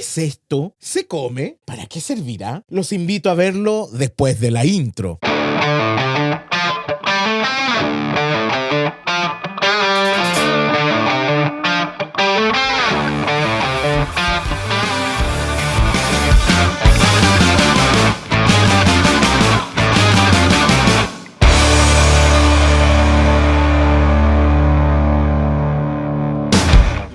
es esto? ¿Se come? ¿Para qué servirá? Los invito a verlo después de la intro.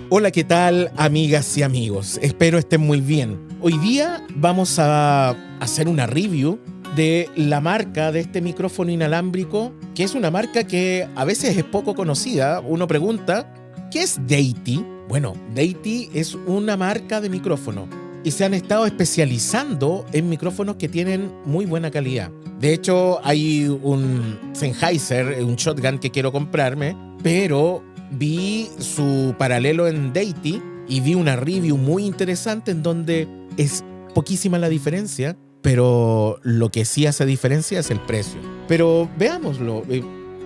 Hola, ¿qué tal, amigas y amigos? Espero estén muy bien. Hoy día vamos a hacer una review de la marca de este micrófono inalámbrico, que es una marca que a veces es poco conocida. Uno pregunta, ¿qué es Deity? Bueno, Deity es una marca de micrófono y se han estado especializando en micrófonos que tienen muy buena calidad. De hecho, hay un Sennheiser, un shotgun que quiero comprarme, pero vi su paralelo en Deity y vi una review muy interesante en donde es poquísima la diferencia, pero lo que sí hace diferencia es el precio. Pero veámoslo.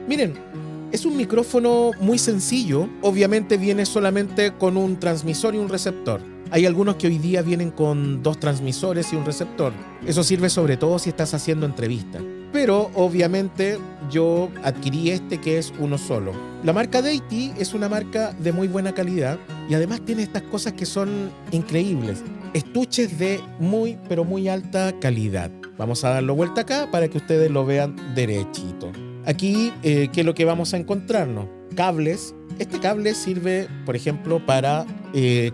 Miren, es un micrófono muy sencillo. Obviamente viene solamente con un transmisor y un receptor. Hay algunos que hoy día vienen con 2 transmisores y un receptor. Eso sirve sobre todo si estás haciendo entrevistas. Pero obviamente yo adquirí este que es uno solo. La marca Deity es una marca de muy buena calidad y además tiene estas cosas que son increíbles. Estuches de muy pero muy alta calidad. Vamos a darlo vuelta acá para que ustedes lo vean derechito. Aquí, ¿qué es lo que vamos a encontrarnos? Cables. Este cable sirve, por ejemplo, para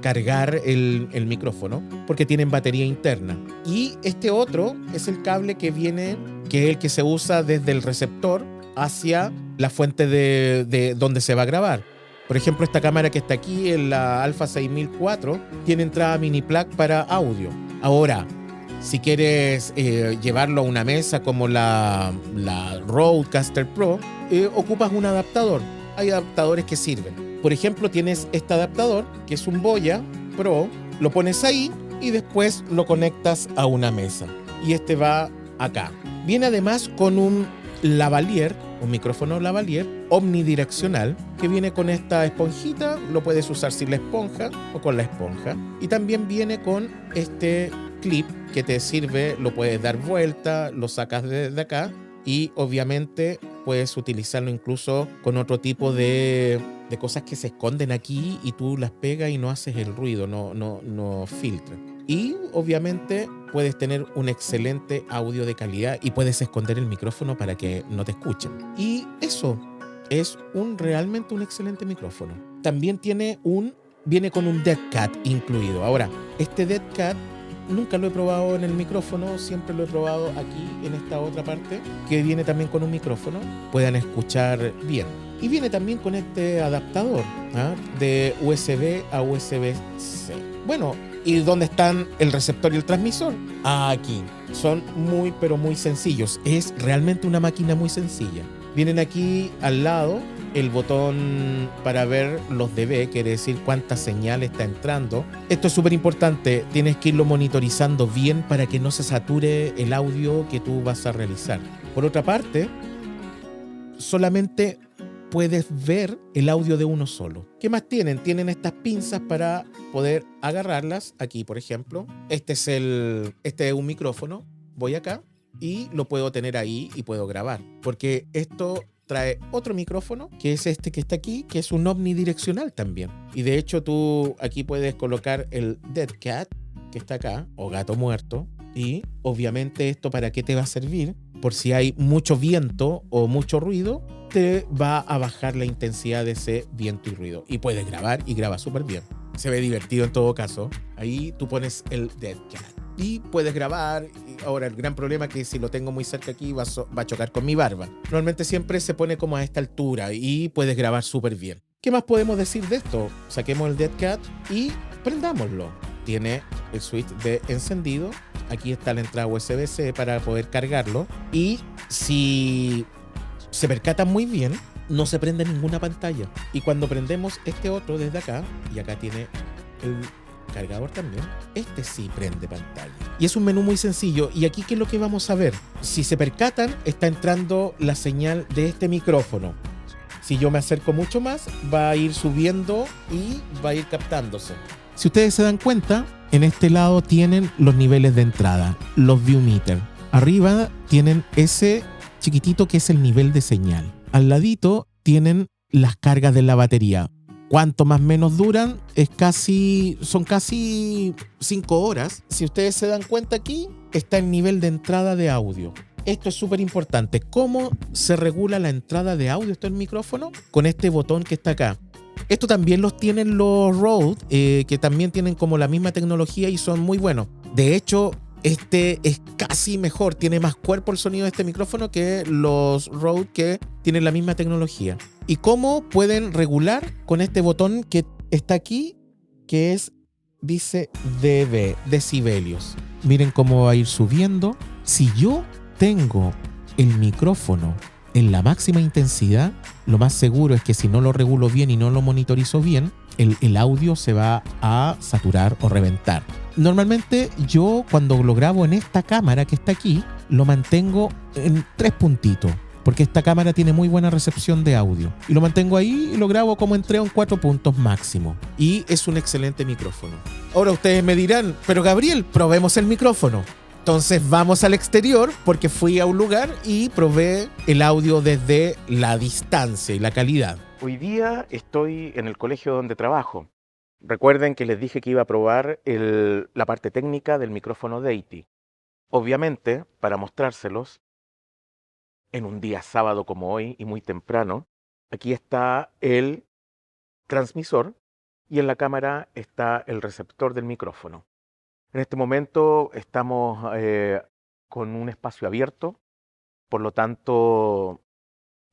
cargar el micrófono porque tienen batería interna. Y este otro es el cable que viene, que es el que se usa desde el receptor hacia la fuente de donde se va a grabar. Por ejemplo, esta cámara que está aquí en la Alpha 6004 tiene entrada mini plug para audio. Ahora, si quieres llevarlo a una mesa como la Rodecaster Pro, ocupas un adaptador. Hay adaptadores que sirven. Por ejemplo, tienes este adaptador, que es un Boya Pro, lo pones ahí y después lo conectas a una mesa. Y este va acá. Viene además con un lavalier, un micrófono lavalier omnidireccional, que viene con esta esponjita. Lo puedes usar sin la esponja o con la esponja. Y también viene con este clip que te sirve, lo puedes dar vuelta, lo sacas desde acá y obviamente puedes utilizarlo incluso con otro tipo de cosas que se esconden aquí y tú las pegas y no haces el ruido, no filtra. Y obviamente puedes tener un excelente audio de calidad y puedes esconder el micrófono para que no te escuchen. Y eso es realmente un excelente micrófono. También viene con un Dead Cat incluido. Ahora, este Dead Cat nunca lo he probado en el micrófono, siempre lo he probado aquí en esta otra parte, que viene también con un micrófono, puedan escuchar bien. Y viene también con este adaptador de USB a USB-C. Bueno, ¿y dónde están el receptor y el transmisor? Aquí. Son muy, pero muy sencillos. Es realmente una máquina muy sencilla. Vienen aquí al lado el botón para ver los dB, quiere decir cuánta señal está entrando. Esto es súper importante, tienes que irlo monitorizando bien para que no se sature el audio que tú vas a realizar. Por otra parte, solamente puedes ver el audio de uno solo. ¿Qué más tienen? Tienen estas pinzas para poder agarrarlas. Aquí, por ejemplo, este es un micrófono. Voy acá y lo puedo tener ahí y puedo grabar. Porque esto trae otro micrófono, que es este que está aquí, que es un omnidireccional también. Y de hecho tú aquí puedes colocar el Dead Cat, que está acá, o gato muerto. Y obviamente esto, ¿para qué te va a servir? Por si hay mucho viento o mucho ruido, te va a bajar la intensidad de ese viento y ruido. Y puedes grabar y graba súper bien. Se ve divertido en todo caso. Ahí tú pones el Dead Cat y puedes grabar. Ahora el gran problema es que si lo tengo muy cerca aquí va a chocar con mi barba. Normalmente siempre se pone como a esta altura y puedes grabar súper bien. ¿Qué más podemos decir de esto? Saquemos el Dead Cat y prendámoslo. Tiene el switch de encendido. Aquí está la entrada USB-C para poder cargarlo. Y si se percatan muy bien, no se prende ninguna pantalla. Y cuando prendemos este otro desde acá, y acá tiene el cargador también, este sí prende pantalla. Y es un menú muy sencillo. Y aquí, ¿qué es lo que vamos a ver? Si se percatan, está entrando la señal de este micrófono. Si yo me acerco mucho más, va a ir subiendo y va a ir captándose. Si ustedes se dan cuenta, en este lado tienen los niveles de entrada, los view meter. Arriba tienen ese chiquitito que es el nivel de señal. Al ladito tienen las cargas de la batería. Cuanto más menos duran, son casi 5 horas. Si ustedes se dan cuenta, aquí está el nivel de entrada de audio. Esto es súper importante. ¿Cómo se regula la entrada de audio del micrófono? Con este botón que está acá. Esto también los tienen los Rode, que también tienen como la misma tecnología y son muy buenos. De hecho, este es casi mejor, tiene más cuerpo el sonido de este micrófono que los Rode que tienen la misma tecnología. ¿Y cómo pueden regular? Con este botón que está aquí, que dice dB, decibelios. Miren cómo va a ir subiendo. Si yo tengo el micrófono en la máxima intensidad, lo más seguro es que si no lo regulo bien y no lo monitorizo bien, el audio se va a saturar o reventar. Normalmente yo cuando lo grabo en esta cámara que está aquí, lo mantengo en 3 puntitos, porque esta cámara tiene muy buena recepción de audio. Y lo mantengo ahí y lo grabo como en 3 o 4 puntos máximo. Y es un excelente micrófono. Ahora ustedes me dirán, pero Gabriel, probemos el micrófono. Entonces vamos al exterior porque fui a un lugar y probé el audio desde la distancia y la calidad. Hoy día estoy en el colegio donde trabajo. Recuerden que les dije que iba a probar la parte técnica del micrófono Deity. Obviamente, para mostrárselos, en un día sábado como hoy y muy temprano, aquí está el transmisor y en la cámara está el receptor del micrófono. En este momento estamos con un espacio abierto, por lo tanto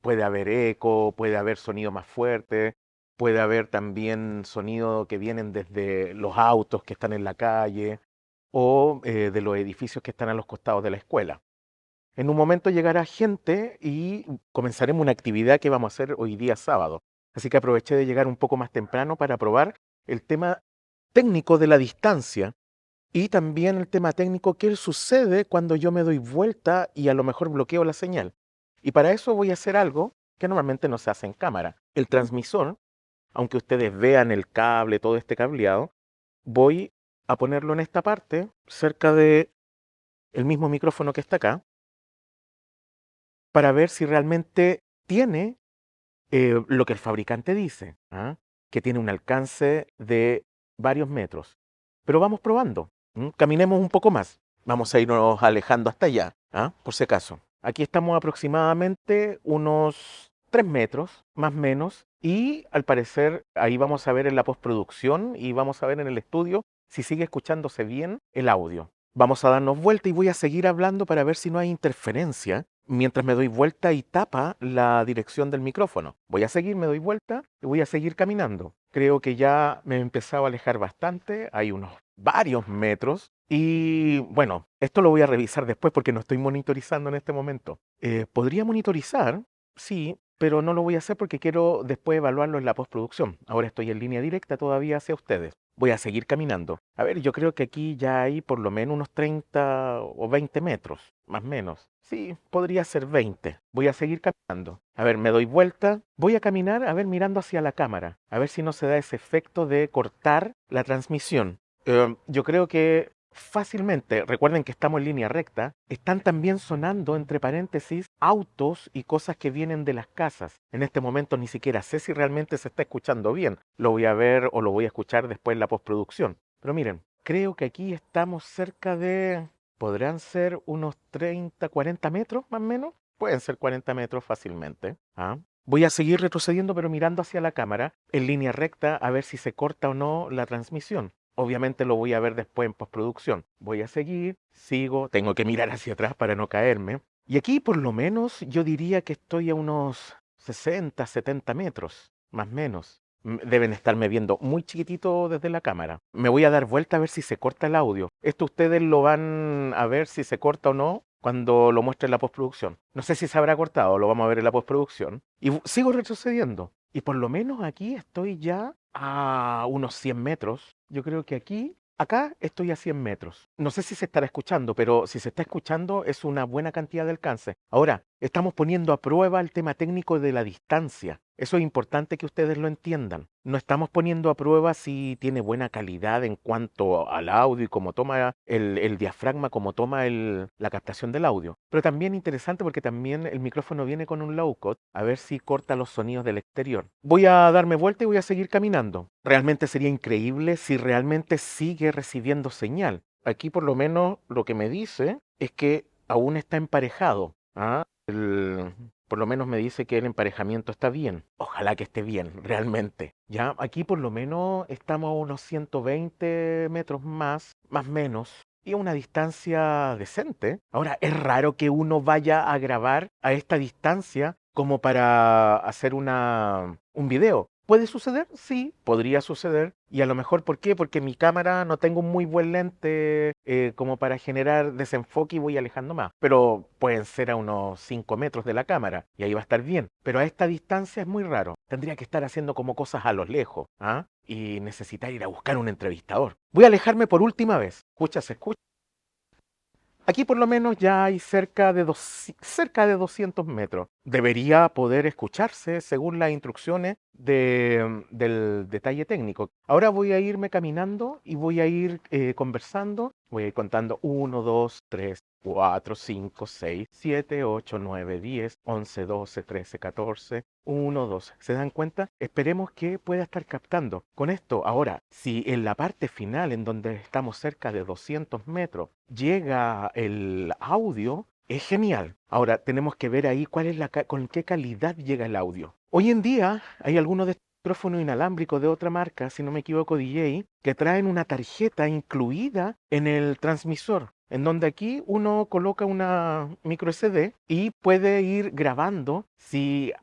puede haber eco, puede haber sonido más fuerte, puede haber también sonido que vienen desde los autos que están en la calle o de los edificios que están a los costados de la escuela. En un momento llegará gente y comenzaremos una actividad que vamos a hacer hoy día sábado. Así que aproveché de llegar un poco más temprano para probar el tema técnico de la distancia. Y también el tema técnico, ¿qué sucede cuando yo me doy vuelta y a lo mejor bloqueo la señal? Y para eso voy a hacer algo que normalmente no se hace en cámara. El transmisor, aunque ustedes vean el cable, todo este cableado, voy a ponerlo en esta parte, cerca de el mismo micrófono que está acá, para ver si realmente tiene lo que el fabricante dice, ¿ah? Que tiene un alcance de varios metros. Pero vamos probando. Caminemos un poco más. Vamos a irnos alejando hasta allá, ¿ah? Por si acaso. Aquí estamos aproximadamente unos 3 metros, más o menos. Y al parecer ahí vamos a ver en la postproducción y vamos a ver en el estudio si sigue escuchándose bien el audio. Vamos a darnos vuelta y voy a seguir hablando para ver si no hay interferencia mientras me doy vuelta y tapa la dirección del micrófono. Voy a seguir, me doy vuelta y voy a seguir caminando. Creo que ya me he empezado a alejar bastante, hay unos varios metros. Y bueno, esto lo voy a revisar después porque no estoy monitorizando en este momento. ¿Podría monitorizar? Sí, pero no lo voy a hacer porque quiero después evaluarlo en la postproducción. Ahora estoy en línea directa todavía hacia ustedes. Voy a seguir caminando. A ver, yo creo que aquí ya hay por lo menos unos 30 o 20 metros, más o menos. Sí, podría ser 20. Voy a seguir caminando. A ver, me doy vuelta. Voy a caminar, a ver, mirando hacia la cámara. A ver si no se da ese efecto de cortar la transmisión. Yo creo que fácilmente, recuerden que estamos en línea recta, están también sonando entre paréntesis autos y cosas que vienen de las casas. En este momento ni siquiera sé si realmente se está escuchando bien. Lo voy a ver o lo voy a escuchar después en la postproducción. Pero miren, creo que aquí estamos cerca de... ¿Podrán ser unos 30, 40 metros más o menos? Pueden ser 40 metros fácilmente. ¿Ah? Voy a seguir retrocediendo pero mirando hacia la cámara en línea recta a ver si se corta o no la transmisión. Obviamente lo voy a ver después en postproducción. Voy a seguir, sigo, tengo que mirar hacia atrás para no caerme. Y aquí por lo menos yo diría que estoy a unos 60, 70 metros, más o menos. Deben estarme viendo muy chiquitito desde la cámara. Me voy a dar vuelta a ver si se corta el audio. Esto ustedes lo van a ver si se corta o no cuando lo muestre en la postproducción. No sé si se habrá cortado, lo vamos a ver en la postproducción. Y sigo retrocediendo. Y por lo menos aquí estoy ya a unos 100 metros. Yo creo que acá estoy a 100 metros. No sé si se estará escuchando, pero si se está escuchando es una buena cantidad de alcance. Ahora, estamos poniendo a prueba el tema técnico de la distancia. Eso es importante que ustedes lo entiendan. No estamos poniendo a prueba si tiene buena calidad en cuanto al audio y cómo toma el diafragma, cómo toma la captación del audio. Pero también interesante porque también el micrófono viene con un low cut, a ver si corta los sonidos del exterior. Voy a darme vuelta y voy a seguir caminando. Realmente sería increíble si realmente sigue recibiendo señal. Aquí por lo menos lo que me dice es que aún está emparejado. ¿Ah? Por lo menos me dice que el emparejamiento está bien. Ojalá que esté bien, realmente. Ya, aquí por lo menos estamos a unos 120 metros más menos, y a una distancia decente. Ahora, es raro que uno vaya a grabar a esta distancia como para hacer un video. ¿Puede suceder? Sí, podría suceder. Y a lo mejor, ¿por qué? Porque mi cámara no tengo un muy buen lente como para generar desenfoque y voy alejando más. Pero pueden ser a unos 5 metros de la cámara y ahí va a estar bien. Pero a esta distancia es muy raro. Tendría que estar haciendo como cosas a lo lejos. ¿Ah? Y necesitar ir a buscar un entrevistador. Voy a alejarme por última vez. Escucha, se escucha. Aquí por lo menos ya hay cerca de 200 metros. Debería poder escucharse según las instrucciones del detalle técnico. Ahora voy a irme caminando y voy a ir conversando. Voy a ir contando 1, 2, 3, 4, 5, 6, 7, 8, 9, 10, 11, 12, 13, 14, 1, 2. ¿Se dan cuenta? Esperemos que pueda estar captando. Con esto, ahora, si en la parte final, en donde estamos cerca de 200 metros, llega el audio, es genial. Ahora, tenemos que ver ahí con qué calidad llega el audio. Hoy en día hay algunos de micrófonos inalámbricos de otra marca, si no me equivoco, DJ, que traen una tarjeta incluida en el transmisor, en donde aquí uno coloca una micro SD y puede ir grabando. Si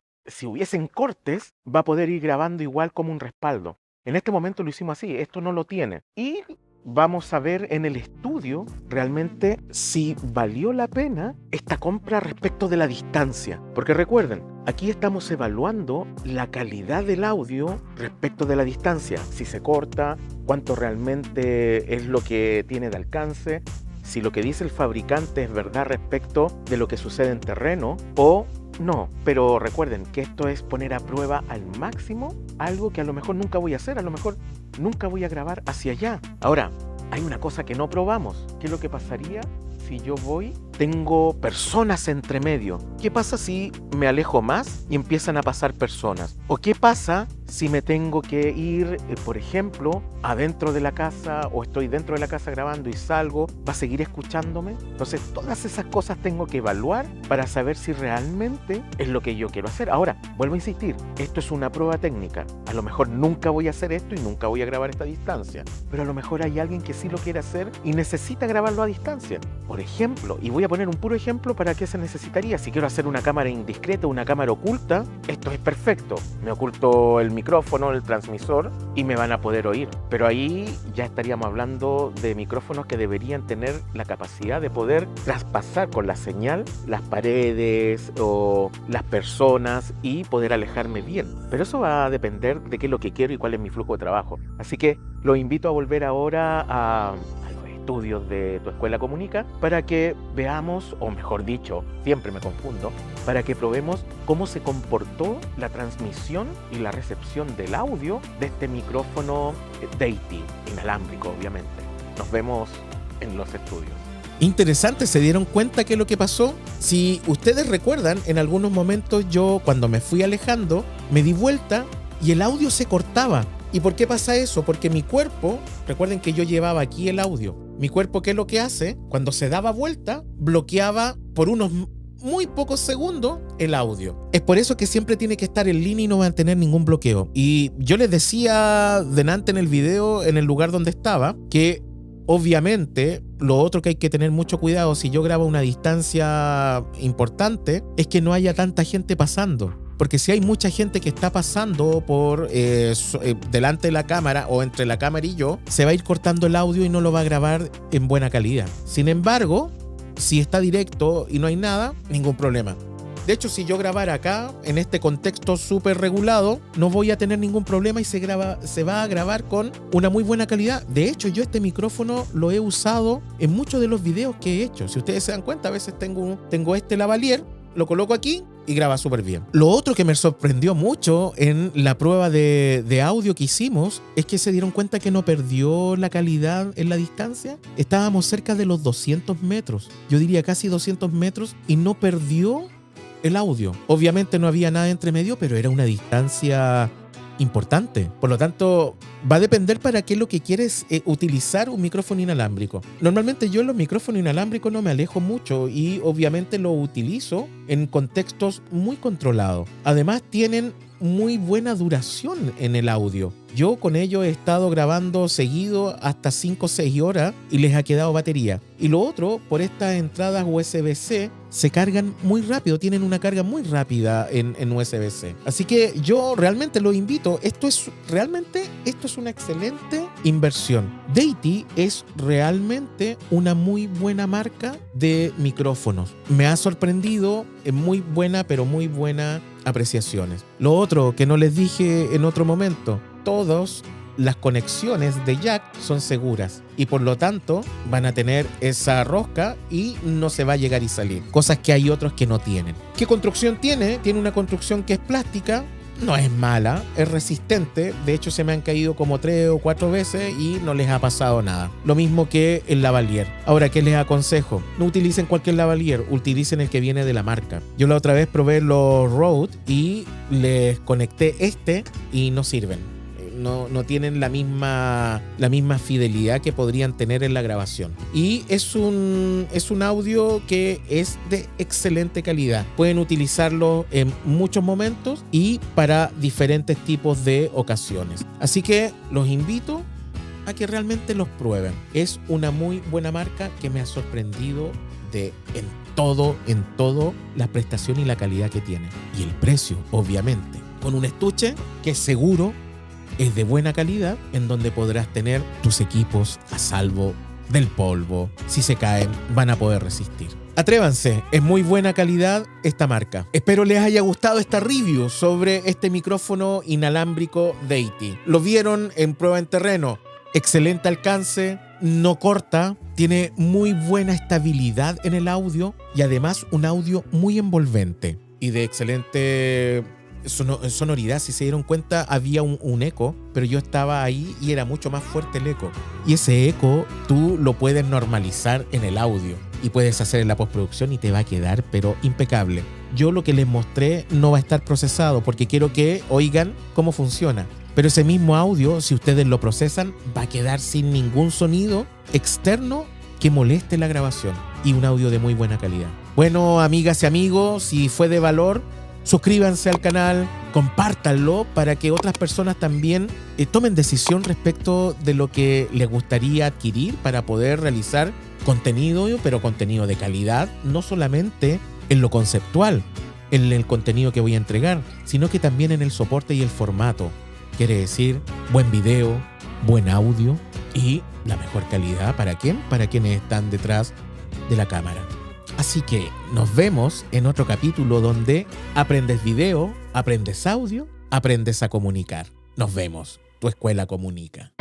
hubiesen cortes, va a poder ir grabando igual como un respaldo. En este momento lo hicimos así, esto no lo tiene. Y vamos a ver en el estudio realmente si valió la pena esta compra respecto de la distancia. Porque recuerden, aquí estamos evaluando la calidad del audio respecto de la distancia. Si se corta, cuánto realmente es lo que tiene de alcance, si lo que dice el fabricante es verdad respecto de lo que sucede en terreno o no. Pero recuerden que esto es poner a prueba al máximo algo que a lo mejor nunca voy a hacer, a lo mejor nunca voy a grabar hacia allá. Ahora, hay una cosa que no probamos. ¿Qué es lo que pasaría si yo tengo personas entre medio? ¿Qué pasa si me alejo más y empiezan a pasar personas? ¿O qué pasa si me tengo que ir, por ejemplo, adentro de la casa, o estoy dentro de la casa grabando y salgo? ¿Va a seguir escuchándome? Entonces, todas esas cosas tengo que evaluar para saber si realmente es lo que yo quiero hacer. Ahora, vuelvo a insistir, esto es una prueba técnica. A lo mejor nunca voy a hacer esto y nunca voy a grabar esta distancia. Pero a lo mejor hay alguien que sí lo quiere hacer y necesita grabarlo a distancia. Por ejemplo, y voy a poner un puro ejemplo para qué se necesitaría. Si quiero hacer una cámara indiscreta, una cámara oculta, esto es perfecto. Me oculto el micrófono, el transmisor y me van a poder oír. Pero ahí ya estaríamos hablando de micrófonos que deberían tener la capacidad de poder traspasar con la señal las paredes o las personas y poder alejarme bien. Pero eso va a depender de qué es lo que quiero y cuál es mi flujo de trabajo. Así que los invito a volver ahora a estudios de Tu Escuela Comunica para que veamos, o mejor dicho, siempre me confundo, para que probemos cómo se comportó la transmisión y la recepción del audio de este micrófono Deity, inalámbrico obviamente. Nos vemos en los estudios. Interesante, ¿se dieron cuenta qué es lo que pasó? Si ustedes recuerdan, en algunos momentos yo, cuando me fui alejando, me di vuelta y el audio se cortaba. ¿Y por qué pasa eso? Porque mi cuerpo, recuerden que yo llevaba aquí el audio, mi cuerpo, ¿qué es lo que hace? Cuando se daba vuelta, bloqueaba por unos muy pocos segundos el audio. Es por eso que siempre tiene que estar en línea y no va a tener ningún bloqueo. Y yo les decía delante en el video, en el lugar donde estaba, que obviamente lo otro que hay que tener mucho cuidado si yo grabo a una distancia importante es que no haya tanta gente pasando. Porque si hay mucha gente que está pasando por delante de la cámara o entre la cámara y yo, se va a ir cortando el audio y no lo va a grabar en buena calidad. Sin embargo, si está directo y no hay nada, ningún problema. De hecho, si yo grabara acá, en este contexto súper regulado, no voy a tener ningún problema y se va a grabar con una muy buena calidad. De hecho, yo este micrófono lo he usado en muchos de los videos que he hecho. Si ustedes se dan cuenta, a veces tengo este lavalier, lo coloco aquí y graba súper bien. Lo otro que me sorprendió mucho en la prueba de audio que hicimos es que se dieron cuenta que no perdió la calidad en la distancia. Estábamos cerca de los 200 metros, yo diría casi 200 metros, y no perdió el audio. Obviamente no había nada entre medio, pero era una distancia importante. Por lo tanto, va a depender para qué es lo que quieres utilizar un micrófono inalámbrico. Normalmente yo en los micrófonos inalámbricos no me alejo mucho y obviamente lo utilizo en contextos muy controlados. Además tienen muy buena duración en el audio. Yo con ello he estado grabando seguido hasta 5 o 6 horas y les ha quedado batería. Y lo otro, por estas entradas USB-C, se cargan muy rápido, tienen una carga muy rápida en USB-C. Así que yo realmente los invito, esto es una excelente inversión. Deity es realmente una muy buena marca de micrófonos. Me ha sorprendido en muy buena, pero muy buena apreciaciones. Lo otro que no les dije en otro momento, todas las conexiones de jack son seguras y por lo tanto van a tener esa rosca y no se va a llegar y salir, cosas que hay otros que no tienen. ¿Qué construcción tiene? Tiene una construcción que es plástica. No es mala, es resistente. De hecho, se me han caído como 3 o 4 veces y no les ha pasado nada. Lo mismo que el lavalier. Ahora, ¿qué les aconsejo? No utilicen cualquier lavalier, utilicen el que viene de la marca. Yo la otra vez probé los Rode y les conecté y no sirven. No tienen la misma fidelidad que podrían tener en la grabación. Y es un audio que es de excelente calidad. Pueden utilizarlo en muchos momentos y para diferentes tipos de ocasiones. Así que los invito a que realmente los prueben. Es una muy buena marca que me ha sorprendido en todo la prestación y la calidad que tiene. Y el precio, obviamente. Con un estuche que seguro es de buena calidad, en donde podrás tener tus equipos a salvo del polvo. Si se caen, van a poder resistir. Atrévanse, es muy buena calidad esta marca. Espero les haya gustado esta review sobre este micrófono inalámbrico Deity. Lo vieron en prueba en terreno. Excelente alcance, no corta, tiene muy buena estabilidad en el audio y además un audio muy envolvente y de excelente sonoridad. Si se dieron cuenta, había un eco, pero yo estaba ahí y era mucho más fuerte el eco. Y ese eco tú lo puedes normalizar en el audio y puedes hacer en la postproducción y te va a quedar pero impecable. Yo lo que les mostré no va a estar procesado porque quiero que oigan cómo funciona. Pero ese mismo audio, si ustedes lo procesan, va a quedar sin ningún sonido externo que moleste la grabación y un audio de muy buena calidad. Bueno, amigas y amigos, si fue de valor, suscríbanse al canal, compártanlo para que otras personas también tomen decisión respecto de lo que les gustaría adquirir para poder realizar contenido, pero contenido de calidad, no solamente en lo conceptual, en el contenido que voy a entregar, sino que también en el soporte y el formato. Quiere decir buen video, buen audio y la mejor calidad. ¿Para quién? Para quienes están detrás de la cámara. Así que nos vemos en otro capítulo donde aprendes video, aprendes audio, aprendes a comunicar. Nos vemos. Tu escuela comunica.